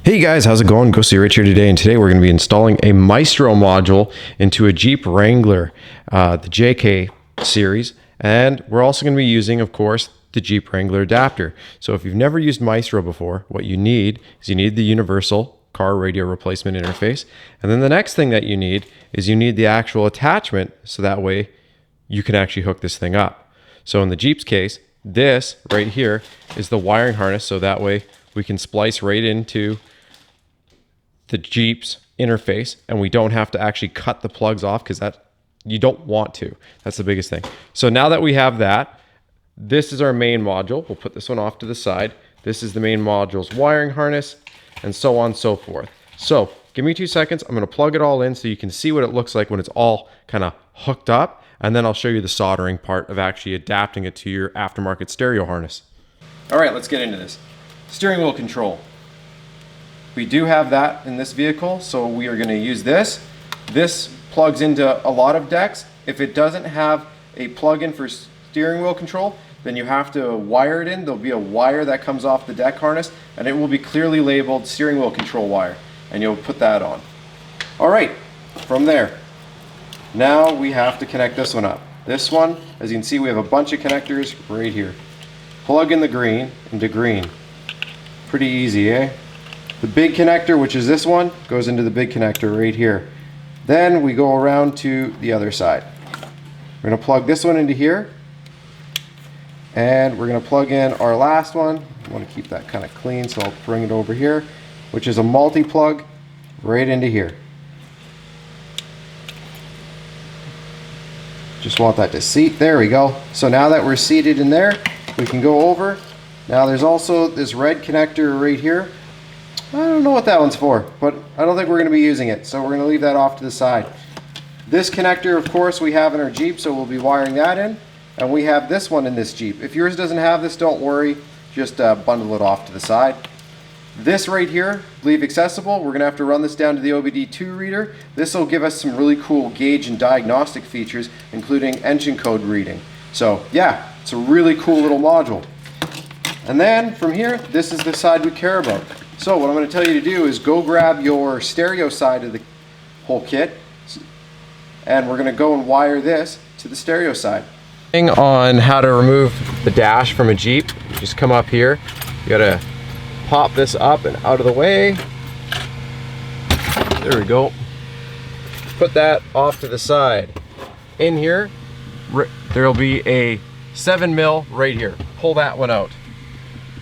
Hey guys, how's it going? Ghosty Rich here today, and today we're going to be installing a Maestro module into a Jeep Wrangler, the JK series, and we're also going to be using, of course, the Jeep Wrangler adapter. So if you've never used Maestro before, what you need is you need the universal car radio replacement interface, and then the next thing that you need is you need the actual attachment, so that way you can actually hook this thing up. So in the Jeep's case, this right here is the wiring harness, so that way we can splice right into the Jeep's interface and we don't have to actually cut the plugs off, because that you don't want to. That's the biggest thing. So now that we have that, this is our main module. We'll put this one off to the side. This is the main module's wiring harness, and so on and so forth. So give me 2 seconds. I'm going to plug it all in so you can see what it looks like when it's all kind of hooked up, and then I'll show you the soldering part of actually adapting it to your aftermarket stereo harness. All right, let's get into this. Steering wheel control. We do have that in this vehicle, so we are going to use this. This plugs into a lot of decks. If it doesn't have a plug-in for steering wheel control, then you have to wire it in. There'll be a wire that comes off the deck harness, and it will be clearly labeled steering wheel control wire, and you'll put that on. All right, from there, now we have to connect this one up. This one, as you can see, we have a bunch of connectors right here. Plug in the green into green. Pretty easy, eh? The big connector, which is this one, goes into the big connector right here. Then we go around to the other side. We're going to plug this one into here, and we're going to plug in our last one. I want to keep that kind of clean, so I'll bring it over here, which is a multi-plug right into here. Just want that to seat. There we go. So now that we're seated in there, we can go over. Now there's also this red connector right here. I don't know what that one's for, but I don't think we're going to be using it, so we're going to leave that off to the side. This connector, of course, we have in our Jeep, so we'll be wiring that in, and we have this one in this Jeep. If yours doesn't have this, don't worry, just bundle it off to the side. This right here, leave accessible. We're going to have to run this down to the OBD2 reader. This will give us some really cool gauge and diagnostic features, including engine code reading. So yeah, it's a really cool little module. And then from here, this is the side we care about. So what I'm going to tell you to do is go grab your stereo side of the whole kit, and we're going to go and wire this to the stereo side. On how to remove the dash from a Jeep, just come up here. You got to pop this up and out of the way. There we go. Put that off to the side. In here, there'll be a 7mm right here. Pull that one out.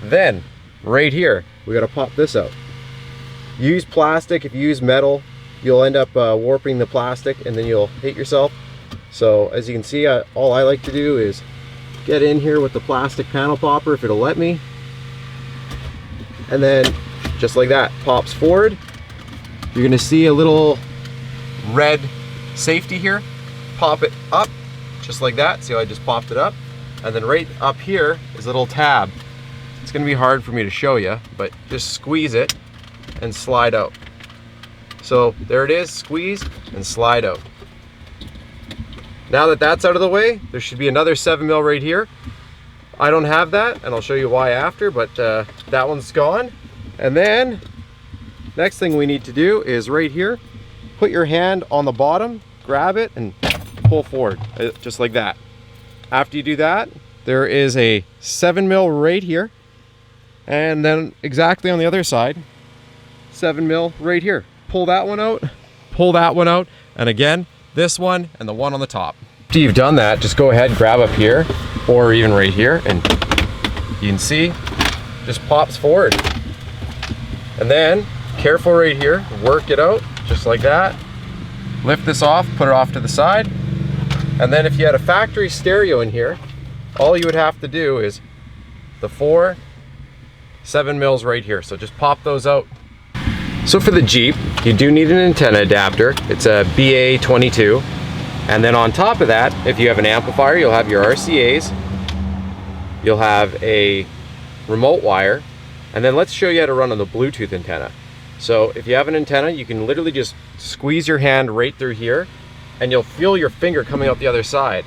Then, right here, we got to pop this out. Use plastic. If you use metal, you'll end up warping the plastic, and then you'll hate yourself. So as you can see, all I like to do is get in here with the plastic panel popper, if it'll let me, and then just like that, pops forward. You're gonna see a little red safety here. Pop it up just like that. See how I just popped it up? And then right up here is a little tab. It's going to be hard for me to show you, but just squeeze it and slide out. So there it is, squeeze and slide out. Now that that's out of the way, there should be another 7mm right here. I don't have that, and I'll show you why after, but that one's gone. And then next thing we need to do is right here, put your hand on the bottom, grab it and pull forward, just like that. After you do that, there is a 7mm right here. And then exactly on the other side, 7mm right here. Pull that one out, pull that one out, and again, this one and the one on the top. After you've done that, just go ahead, grab up here, or even right here, and you can see, just pops forward. And then, careful right here, work it out, just like that. Lift this off, put it off to the side. And then if you had a factory stereo in here, all you would have to do is the 4 7mm right here. So just pop those out. So for the Jeep, you do need an antenna adapter. It's a BA22. And then on top of that, if you have an amplifier, you'll have your RCAs. You'll have a remote wire. And then let's show you how to run on the Bluetooth antenna. So if you have an antenna, you can literally just squeeze your hand right through here, and you'll feel your finger coming out the other side.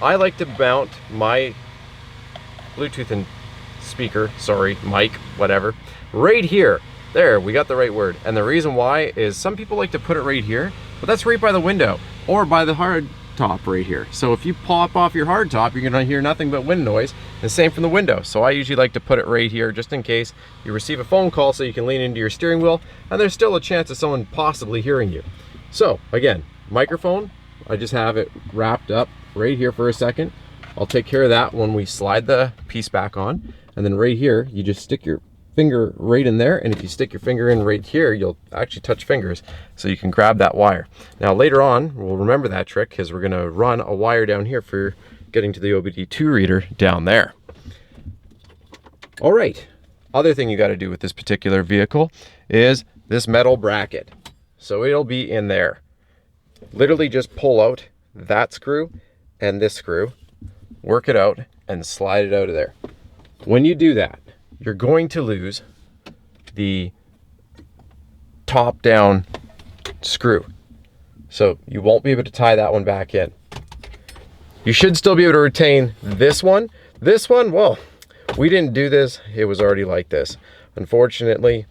I like to mount my Bluetooth and speaker, sorry, mic, whatever, right here. There, we got the right word. And the reason why is some people like to put it right here, but that's right by the window or by the hard top right here. So if you pop off your hard top, you're gonna hear nothing but wind noise, and same from the window. So I usually like to put it right here just in case you receive a phone call so you can lean into your steering wheel and there's still a chance of someone possibly hearing you. So again, microphone, I just have it wrapped up right here for a second. I'll take care of that when we slide the piece back on. And then right here, you just stick your finger right in there, and if you stick your finger in right here, you'll actually touch fingers, so you can grab that wire. Now later on, we'll remember that trick because we're going to run a wire down here for getting to the OBD2 reader down there. All right, other thing you got to do with this particular vehicle is this metal bracket. So it'll be in there. Literally just pull out that screw and this screw, work it out, and slide it out of there. When you do that, you're going to lose the top down screw. So you won't be able to tie that one back in. You should still be able to retain this one. This one, well, we didn't do this. It was already like this. Unfortunately,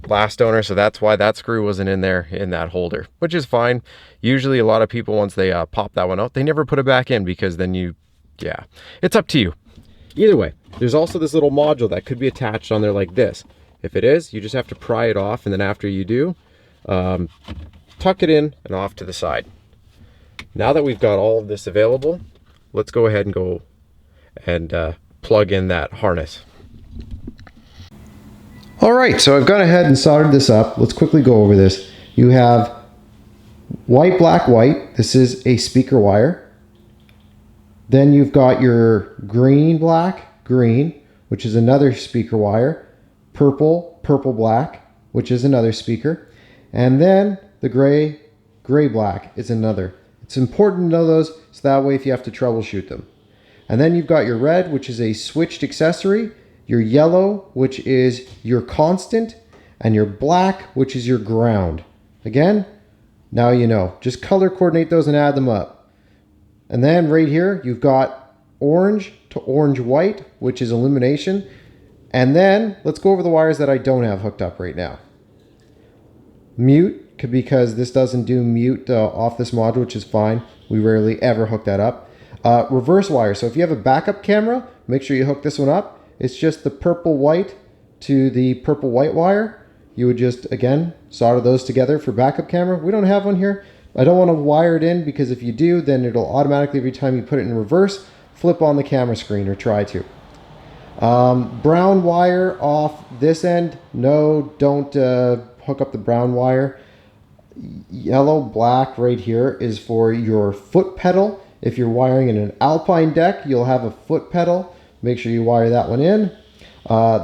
last owner, so that's why that screw wasn't in there in that holder, which is fine. Usually a lot of people, once they pop that one out, they never put it back in because then yeah, it's up to you. Either way, there's also this little module that could be attached on there like this. If it is, you just have to pry it off, and then after you do, tuck it in and off to the side. Now that we've got all of this available, let's go ahead and go and plug in that harness. All right, so I've gone ahead and soldered this up. Let's quickly go over this. You have white, black, white. This is a speaker wire. Then you've got your green, black, green, which is another speaker wire. Purple, purple, black, which is another speaker. And then the gray, gray, black is another. It's important to know those so that way if you have to troubleshoot them. And then you've got your red, which is a switched accessory. Your yellow, which is your constant. And your black, which is your ground. Again, now you know. Just color coordinate those and add them up. And then right here, you've got orange to orange white, which is illumination. And then let's go over the wires that I don't have hooked up right now. Mute, because this doesn't do mute off this module, which is fine. We rarely ever hook that up. Reverse wire. So if you have a backup camera, make sure you hook this one up. It's just the purple white to the purple white wire. You would just, again, solder those together for backup camera. We don't have one here. I don't want to wire it in because if you do, then it'll automatically, every time you put it in reverse, flip on the camera screen, or try to. Brown wire off this end. No, don't hook up the brown wire. Yellow, black right here is for your foot pedal. If you're wiring in an alpine deck, you'll have a foot pedal. Make sure you wire that one in.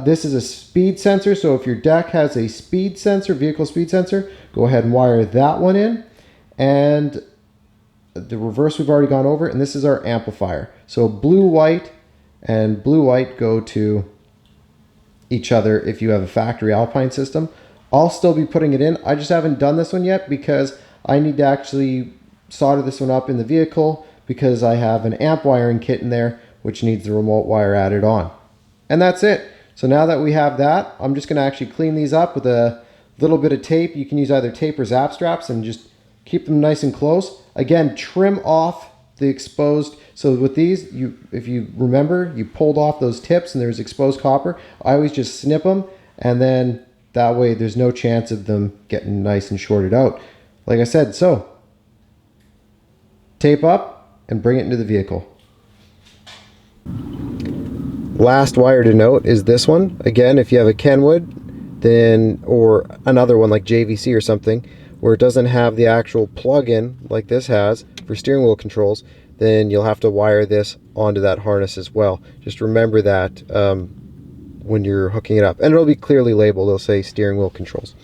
This is a speed sensor, so if your deck has a speed sensor, vehicle speed sensor, go ahead and wire that one in. And the reverse we've already gone over, and this is our amplifier. So blue, white, and blue, white go to each other if you have a factory Alpine system. I'll still be putting it in. I just haven't done this one yet because I need to actually solder this one up in the vehicle because I have an amp wiring kit in there which needs the remote wire added on. And that's it. So now that we have that, I'm just going to actually clean these up with a little bit of tape. You can use either tape or zap straps and just keep them nice and close. Again, trim off the exposed. So with these, if you remember, you pulled off those tips and there's exposed copper. I always just snip them, and then that way there's no chance of them getting nice and shorted out. Like I said, so tape up and bring it into the vehicle. Last wire to note is this one. Again, if you have a Kenwood, then, or another one like JVC or something, where it doesn't have the actual plug-in like this has for steering wheel controls, then you'll have to wire this onto that harness as well. Just remember that when you're hooking it up. And it'll be clearly labeled. It'll say steering wheel controls.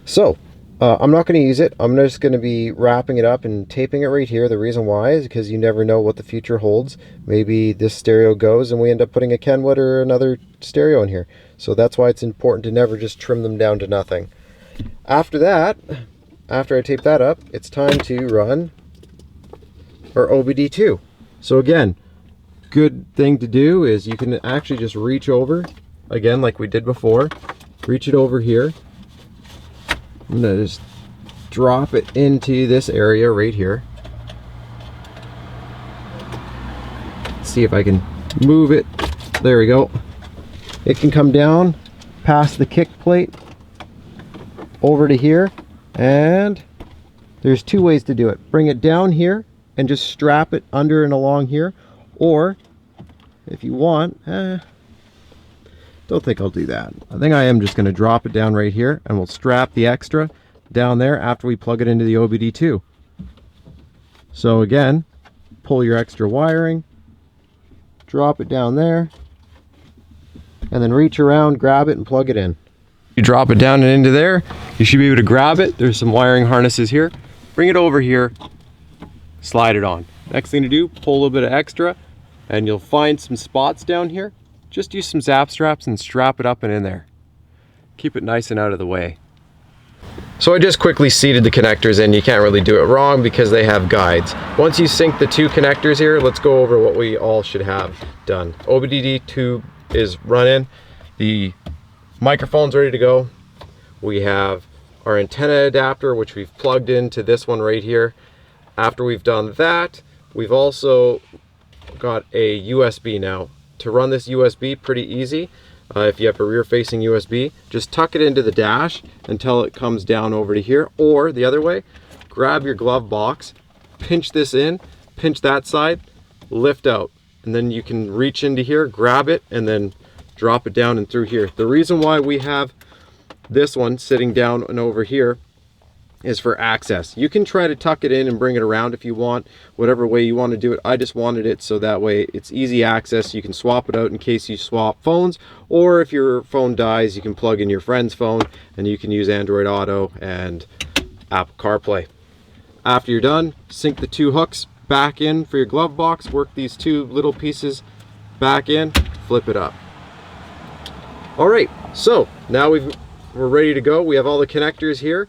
So, I'm not going to use it. I'm just going to be wrapping it up and taping it right here. The reason why is because you never know what the future holds. Maybe this stereo goes and we end up putting a Kenwood or another stereo in here. So that's why it's important to never just trim them down to nothing. After that, after I tape that up, it's time to run our OBD2. So again, good thing to do is you can actually just reach over, again like we did before, reach it over here. I'm gonna just drop it into this area right here. See if I can move it. There we go. It can come down past the kick plate over to here, and there's two ways to do it. Bring it down here and just strap it under and along here, or if you want, don't think I'll do that. I think I am just going to drop it down right here, and we'll strap the extra down there after we plug it into the OBD2. So again, pull your extra wiring, drop it down there, and then reach around, grab it, and plug it in. You drop it down and into there, you should be able to grab it. There's some wiring harnesses here. Bring it over here, slide it on. Next thing to do, pull a little bit of extra, and you'll find some spots down here. Just use some zap straps and strap it up and in there. Keep it nice and out of the way. So I just quickly seated the connectors in. You can't really do it wrong because they have guides. Once you sync the two connectors here, let's go over what we all should have done. OBD2 is running. The microphone's ready to go. We have our antenna adapter, which we've plugged into this one right here. After we've done that, we've also got a USB now. To run this USB, pretty easy. If you have a rear facing USB, just tuck it into the dash until it comes down over to here, or the other way, grab your glove box, pinch this in, pinch that side, lift out, and then you can reach into here, grab it, and then drop it down and through here. The reason why we have this one sitting down and over here is for access. You can try to tuck it in and bring it around if you want, whatever way you want to do it. I just wanted it so that way it's easy access. You can swap it out in case you swap phones, or if your phone dies, you can plug in your friend's phone and you can use Android Auto and Apple CarPlay. After you're done, sink the two hooks back in for your glove box, work these two little pieces back in, flip it up. All right, so now we're ready to go. We have all the connectors here.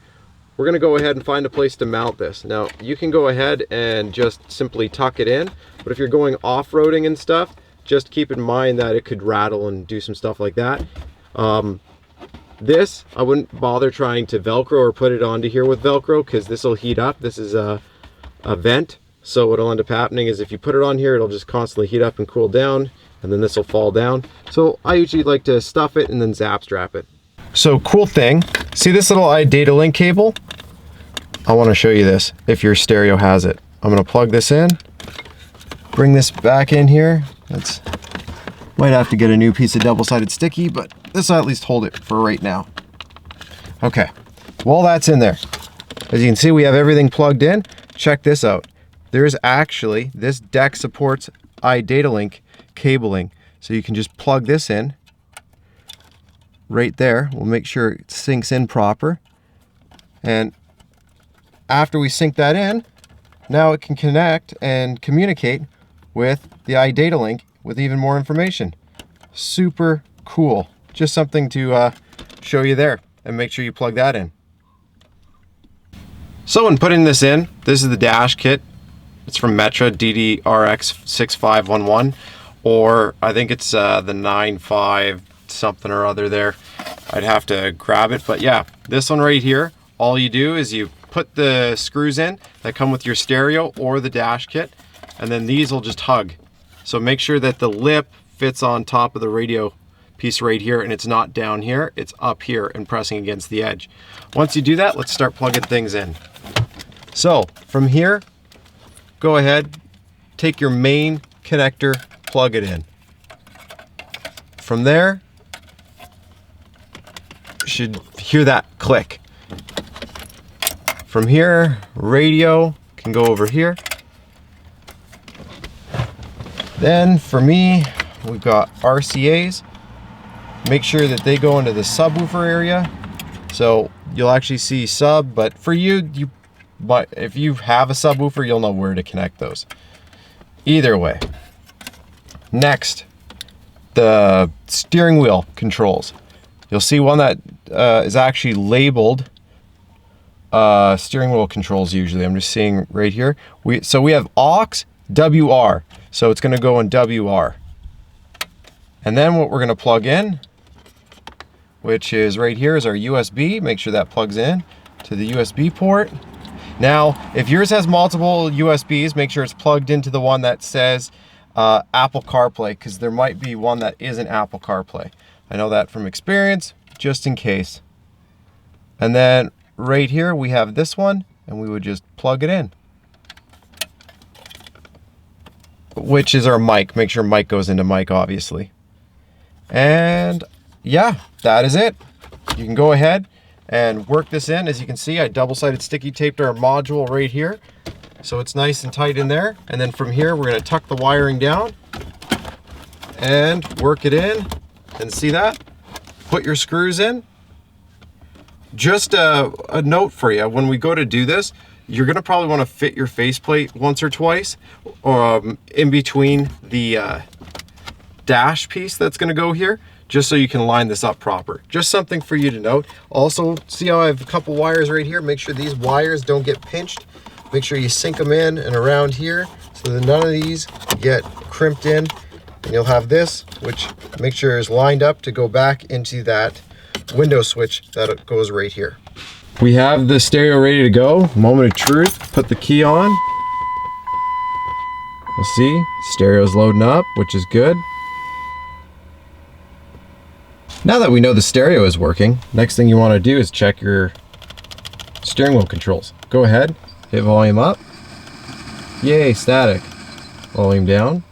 We're going to go ahead and find a place to mount this. Now, you can go ahead and just simply tuck it in, but if you're going off-roading and stuff, just keep in mind that it could rattle and do some stuff like that. This, I wouldn't bother trying to Velcro or put it onto here with Velcro, because this will heat up. This is a vent, so what'll end up happening is if you put it on here, it'll just constantly heat up and cool down, and then this will fall down. So I usually like to stuff it and then zap strap it. So cool thing, see this little idatalink cable? I want to show you this if your stereo has it. I'm going to plug this in, bring this back in here. Might have to get a new piece of double-sided sticky, but this will at least hold it for right now. Okay, while that's in there, as you can see, we have everything plugged in. Check this out. There's actually, this deck supports idatalink cabling. So you can just plug this in right there. We'll make sure it sinks in proper. And after we sink that in, now it can connect and communicate with the idatalink with even more information. Super cool. Just something to show you there, and make sure you plug that in. So when putting this in, this is the dash kit. It's from Metra DDRX6511, or I think it's the 95 something or other there. I'd have to grab it, but yeah, this one right here, all you do is you put the screws in that come with your stereo or the dash kit, and then these will just hug. So make sure that the lip fits on top of the radio piece right here, and it's not down here, it's up here and pressing against the edge. Once you do that, let's start plugging things in. So from here, go ahead, take your main connector, plug it in. From there, you should hear that click. From here, radio can go over here. Then for me, we've got RCAs. Make sure that they go into the subwoofer area. So you'll actually see sub, but for you, if you have a subwoofer, you'll know where to connect those. Either way. Next, the steering wheel controls. You'll see one that is actually labeled steering wheel controls usually. I'm just seeing right here. So we have aux, WR. So it's going to go in WR. And then what we're going to plug in which is right here is our USB. Make sure that plugs in to the USB port. Now, if yours has multiple USBs, make sure it's plugged into the one that says Apple CarPlay, because there might be one that isn't Apple CarPlay. I know that from experience, just in case. And then right here we have this one, and we would just plug it in, which is our mic. Make sure mic goes into mic, obviously. And yeah, that is it. You can go ahead and work this in. As you can see, I double-sided sticky taped our module right here, so it's nice and tight in there. And then from here, we're going to tuck the wiring down and work it in. And see that? Put your screws in. Just a note for you, when we go to do this, you're going to probably want to fit your faceplate once or twice in between the dash piece that's going to go here, just so you can line this up proper. Just something for you to note. Also, see how I have a couple wires right here? Make sure these wires don't get pinched. Make sure you sink them in and around here so that none of these get crimped in. And you'll have this, which make sure is lined up to go back into that window switch that goes right here. We have the stereo ready to go. Moment of truth. Put the key on. We'll see. Stereo's loading up, which is good. Now that we know the stereo is working, next thing you want to do is check your steering wheel controls. Go ahead, hit volume up. Yay, static. Volume down.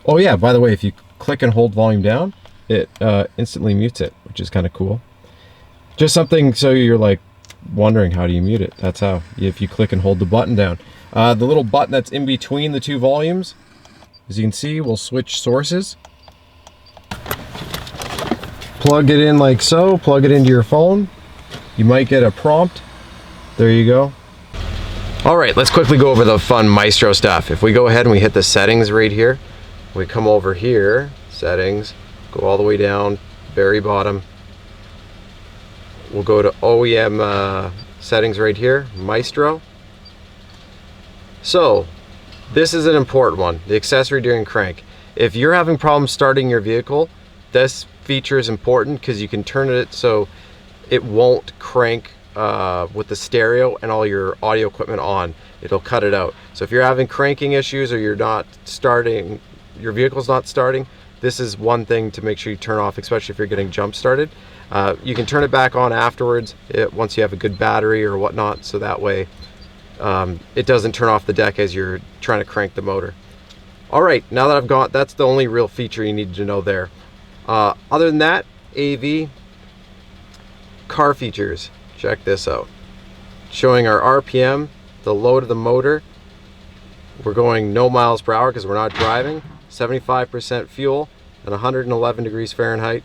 Oh yeah, by the way, if you click and hold volume down, it instantly mutes it, which is kind of cool. Just something so you're like wondering how do you mute it. That's how, if you click and hold the button down. The little button that's in between the two volumes, as you can see, will switch sources. Plug it in like so, plug it into your phone. You might get a prompt. There you go. All right, let's quickly go over the fun Maestro stuff. If we go ahead and we hit the settings right here, we come over here, settings, go all the way down, very bottom. We'll go to OEM settings right here, Maestro. So, this is an important one, the accessory during crank. If you're having problems starting your vehicle, this feature is important because you can turn it so it won't crank with the stereo and all your audio equipment on. It'll cut it out. So if you're having cranking issues or you're not starting, your vehicle's not starting, this is one thing to make sure you turn off, especially if you're getting jump started. You can turn it back on afterwards once you have a good battery or whatnot, so that way it doesn't turn off the deck as you're trying to crank the motor. All right, now that I've got, that's the only real feature you need to know there. Other than that, AV car features. Check this out. Showing our RPM, the load of the motor. We're going no miles per hour because we're not driving. 75% fuel and 111 degrees Fahrenheit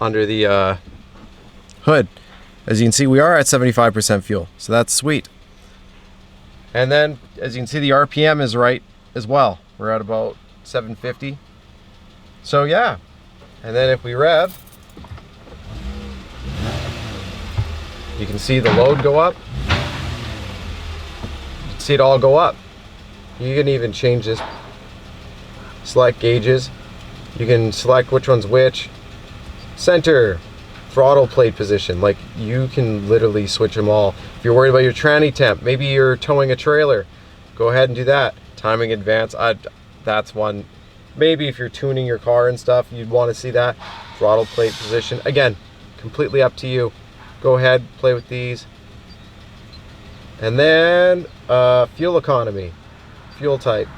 under the hood. As you can see, we are at 75% fuel, so that's sweet. And then, as you can see, the RPM is right as well. We're at about 750. So yeah. And then if we rev, you can see the load go up. You can see it all go up. You can even change this. Select gauges. You can select which one's which. Center, throttle plate position. Like, you can literally switch them all. If you're worried about your tranny temp, maybe you're towing a trailer, go ahead and do that. Timing advance, that's one. Maybe if you're tuning your car and stuff, you'd want to see that. Throttle plate position. Again, completely up to you. Go ahead, play with these. And then fuel economy, fuel type.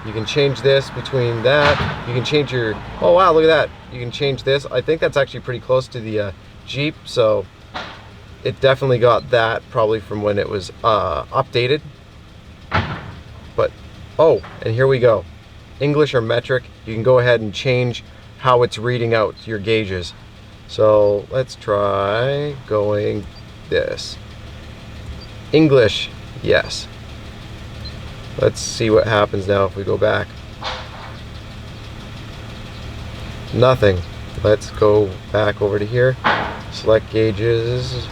You can change this between that. You can change your, oh wow, look at that. You can change this. I think that's actually pretty close to the Jeep, so it definitely got that probably from when it was updated. But, oh, and here we go. English or metric, you can go ahead and change how it's reading out your gauges. So let's try going this. English, yes. Let's see what happens now if we go back. Nothing. Let's go back over to here. Select gauges.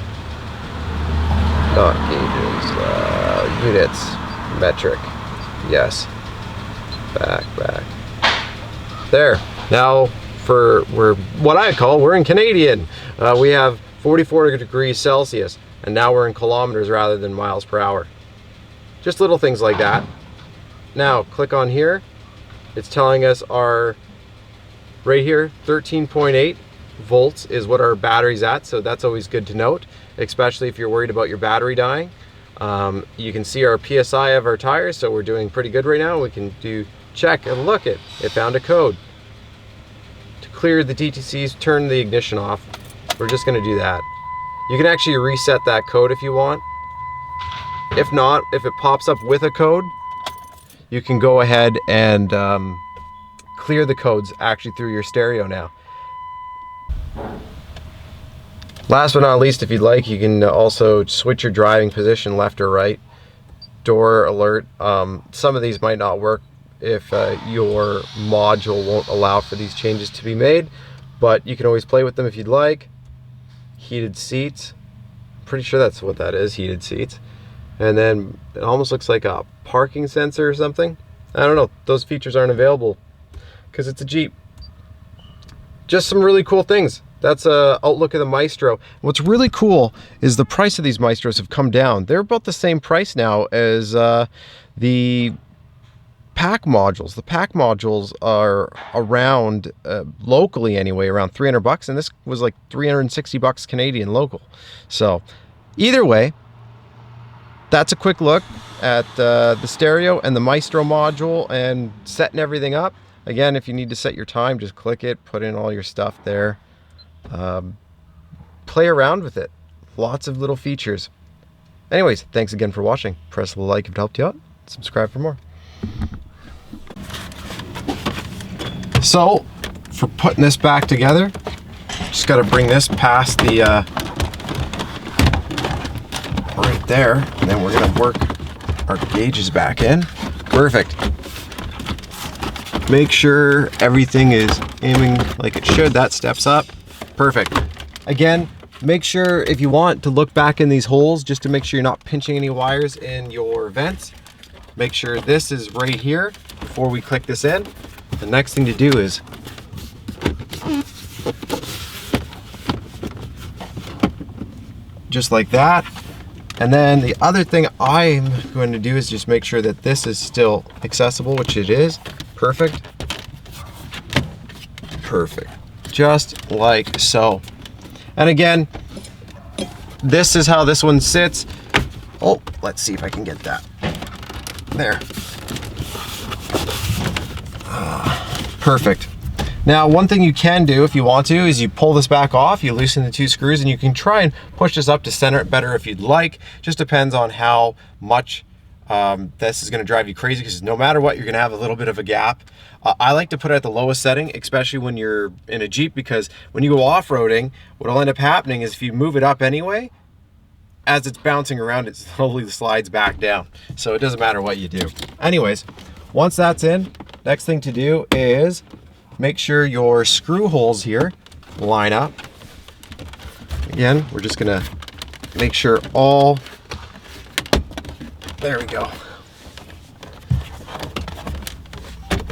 Not gauges. Units. Metric. Yes. Back. There. Now we're what I call, we're in Canadian. We have 44 degrees Celsius, and now we're in kilometers rather than miles per hour. Just little things like that. Now click on here. It's telling us our, right here, 13.8 volts is what our battery's at, so that's always good to note, especially if you're worried about your battery dying. You can see our PSI of our tires, so we're doing pretty good right now. We can do check and look, it found a code. To clear the DTCs, turn the ignition off. We're just gonna do that. You can actually reset that code if you want. If not, if it pops up with a code, you can go ahead and clear the codes actually through your stereo now. Last but not least, if you'd like, you can also switch your driving position left or right. Door alert. Some of these might not work if your module won't allow for these changes to be made, but you can always play with them if you'd like. Heated seats. Pretty sure that's what that is, heated seats. And then it almost looks like a parking sensor or something. I don't know, those features aren't available because it's a Jeep. Just some really cool things. That's a outlook of the Maestro. What's really cool is the price of these Maestros have come down. They're about the same price now as the pack modules. The pack modules are around, locally anyway, around 300 bucks, and this was like 360 bucks Canadian local. So either way, that's a quick look at the stereo and the Maestro module and setting everything up. Again, if you need to set your time, just click it, put in all your stuff there. Play around with it. Lots of little features. Anyways, thanks again for watching. Press the like if it helped you out. Subscribe for more. So, for putting this back together, just got to bring this past the right there, and then we're going to work our gauges back in. Perfect. Make sure everything is aiming like it should. That steps up. Perfect. Again, make sure if you want to look back in these holes just to make sure you're not pinching any wires in your vents. Make sure this is right here before we click this in. The next thing to do is just like that. And then the other thing I'm going to do is just make sure that this is still accessible, which it is. Perfect. Perfect. Just like so. And again, this is how this one sits. Oh, let's see if I can get that. There. Perfect. Now, one thing you can do if you want to is you pull this back off, you loosen the two screws, and you can try and push this up to center it better if you'd like. Just depends on how much this is going to drive you crazy, because no matter what, you're going to have a little bit of a gap. I like to put it at the lowest setting, especially when you're in a Jeep, because when you go off-roading, what'll end up happening is if you move it up anyway, as it's bouncing around, it slowly slides back down. So it doesn't matter what you do. Anyways, once that's in, next thing to do is make sure your screw holes here line up. Again, we're just gonna make sure all, there we go.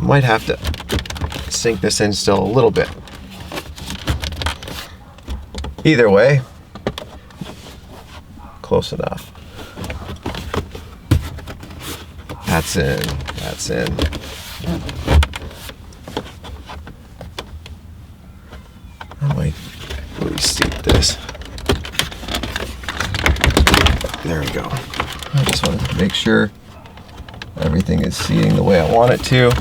Might have to sink this in still a little bit. Either way, close enough. That's in, that's in. I might reseat this. There we go. I just wanted to make sure everything is seating the way I want it to.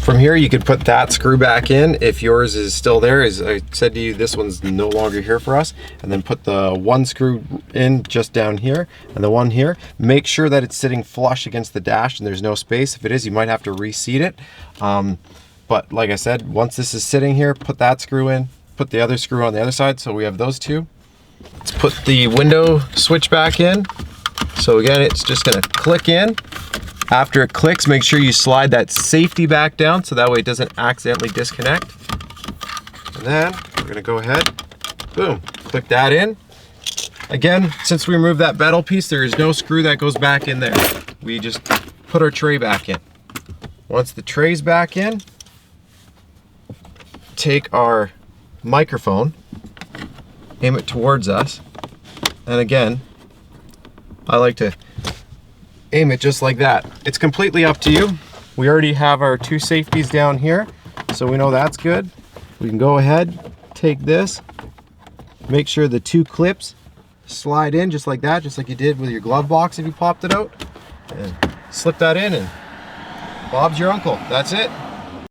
From here, you could put that screw back in if yours is still there. As I said to you, this one's no longer here for us. And then put the one screw in just down here and the one here. Make sure that it's sitting flush against the dash and there's no space. If it is, you might have to reseat it. But like I said, once this is sitting here, put that screw in, put the other screw on the other side. So we have those two. Let's put the window switch back in. So again, it's just gonna click in. After it clicks, make sure you slide that safety back down so that way it doesn't accidentally disconnect. And then we're gonna go ahead, boom, click that in. Again, since we removed that metal piece, there is no screw that goes back in there. We just put our tray back in. Once the tray's back in, take our microphone, aim it towards us, and again, I like to aim it just like that. It's completely up to you. We already have our 2 safeties down here, so we know that's good. We can go ahead, take this, make sure the 2 clips slide in just like that, just like you did with your glove box if you popped it out, and slip that in, and Bob's your uncle. That's it.